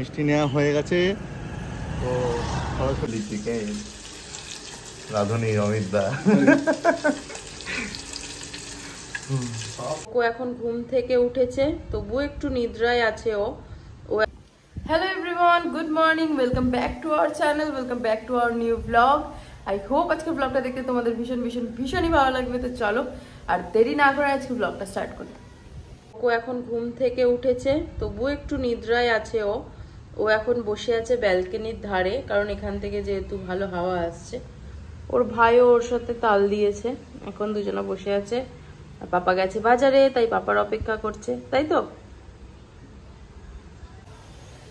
মিষ্টি নেওয়া হয়ে গেছে তো সরাসরি চিকেন রাধুনি অমিতদা ও এখন ঘুম থেকে উঠেছে, তবুও একটু নিদ্রায় আছে ও। Hello everyone, good morning, welcome back to our channel, welcome back to our new blog. I hope আজকে ব্লগটা দেখতে তোমাদের ভীষণই ভালো লাগবে। তো চলো আর দেরি না করে আজকে ব্লগটা স্টার্ট করি। ও এখন ঘুম থেকে উঠেছে, তবুও একটু নিদ্রায় আছে ও। ও এখন বসে আছে ব্যালকনির ধারে, কারণ এখান থেকে যেহেতু ভালো হাওয়া আসছে। ওর ভাইও ওর সাথে তাল দিয়েছে, এখন দুজনে বসে আছে। পাপা গেছে বাজারে, তাই পাপার অপেক্ষা করছে, তাই তো।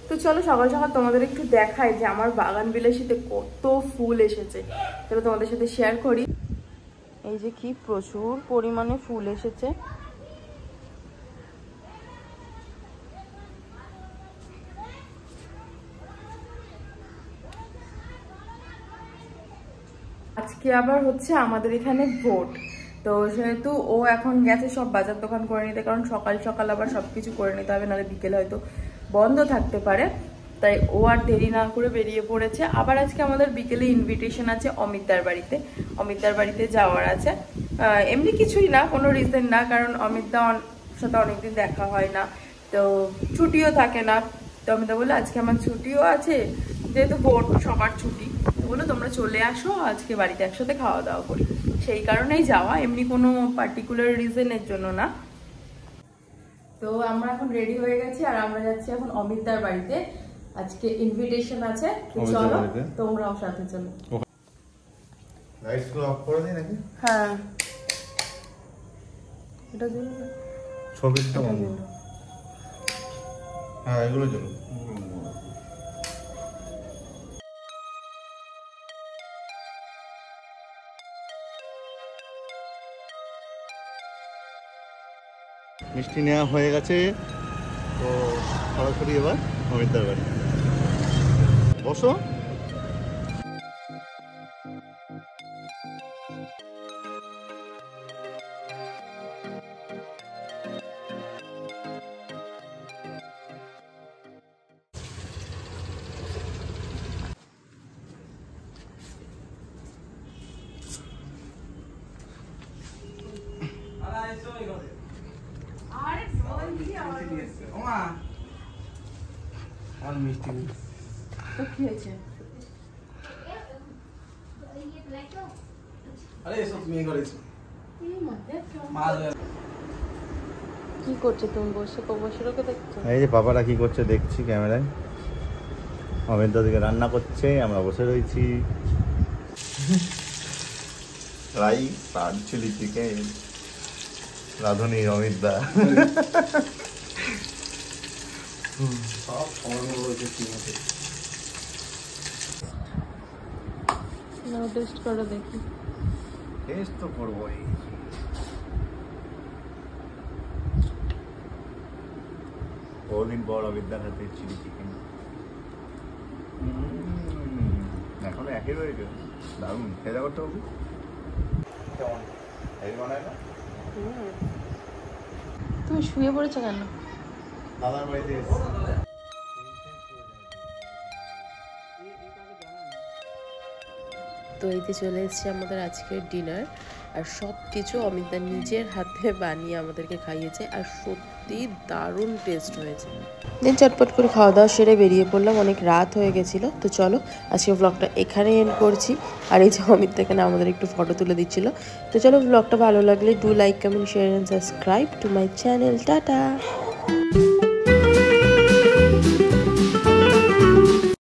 তো চলো সকাল সকাল তোমাদের একটু দেখাই যে আমার বাগান বিলাসীতে কত ফুল এসেছে, চলো তোমাদের সাথে শেয়ার করি। এই যে কি প্রচুর পরিমাণে ফুল এসেছে। আজকে আবার হচ্ছে আমাদের এখানে ভোট, তো সেহেতু ও এখন গেছে সব বাজার দোকান করে নিতে, কারণ সকাল সকাল আবার সবকিছু করে নিতে হবে, নাহলে বিকেলে হয়তো বন্ধ থাকতে পারে। তাই ও আর দেরি না করে বেরিয়ে পড়েছে। আবার আজকে আমাদের বিকেলে ইনভিটেশন আছে অমিতদার বাড়িতে, অমিতদার বাড়িতে যাওয়ার আছে। এমনি কিছুই না, কোনো রিজন না, কারণ অমিতদার সাথে অনেকদিন দেখা হয় না, তো ছুটিও থাকে না। তো অমিতা বললো আজকে আমার ছুটিও আছে, যেহেতু ভোট সবার ছুটি, বললো তোমরা চলে আসো আজকে বাড়িতে একসাথে খাওয়া দাওয়া করি, সেই কারণেই যাওয়া, এমনি কোনো পার্টিকুলার রিজনের জন্য না। তো আমরা এখন রেডি হয়ে গেছি আর আমরা যাচ্ছি এখন অমিতদার বাড়িতে। আজকে ইনভিটেশন আছে, চলো তোমরাও সাথে চলো। লাইটস গুলো অফ করে দিই নাকি? হ্যাঁ, এটা দিন, ছবিটা বন্ধ। হ্যাঁ এগুলো চলো। মিষ্টি নেওয়া হয়ে গেছে তো সরাসরি এবার অমিতদার বাড়ি। বসো। কি করছো তুমি? বসে বসে দেখছো? এই যে বাবারা কি করছে দেখছি ক্যামেরায়। অমিতদা দিকে রান্না করছে, আমরা বসে রয়েছি। রাইস আর চিলি চিকেন রাধুনি অমিতদা। সব ফর্মুলা রয়েছে কিনেছে। নাও টেস্ট করে দেখি। টেস্ট তো করবোই। বহুদিন পর অমিতদার হাতে চিলি চিকেন। এখন একই রয়েছে, দারুণ খেয়ে করতে হবে। কেমন হেভি বানায় না? তুমি শুয়ে পড়েছো কেন? দাদার বাড়িতে তো এইতে চলে এসেছে আমাদের আজকের ডিনার, আর সব কিছু অমিতদা নিজের হাতে বানিয়ে আমাদেরকে খাইয়েছে, আর সত্যি দারুণ টেস্ট হয়েছে। দিন চটপট করে খাওয়া দাওয়া সেরে বেরিয়ে পড়লাম, অনেক রাত হয়ে গেছিলো। তো চলো আজকে ব্লগটা এখানে এন্ড করছি। আর এই যে অমিত এখানে আমাদের একটু ফটো তুলে দিচ্ছিল। তো চলো, ব্লগটা ভালো লাগলে do like, comment, share and subscribe to my channel. Tata.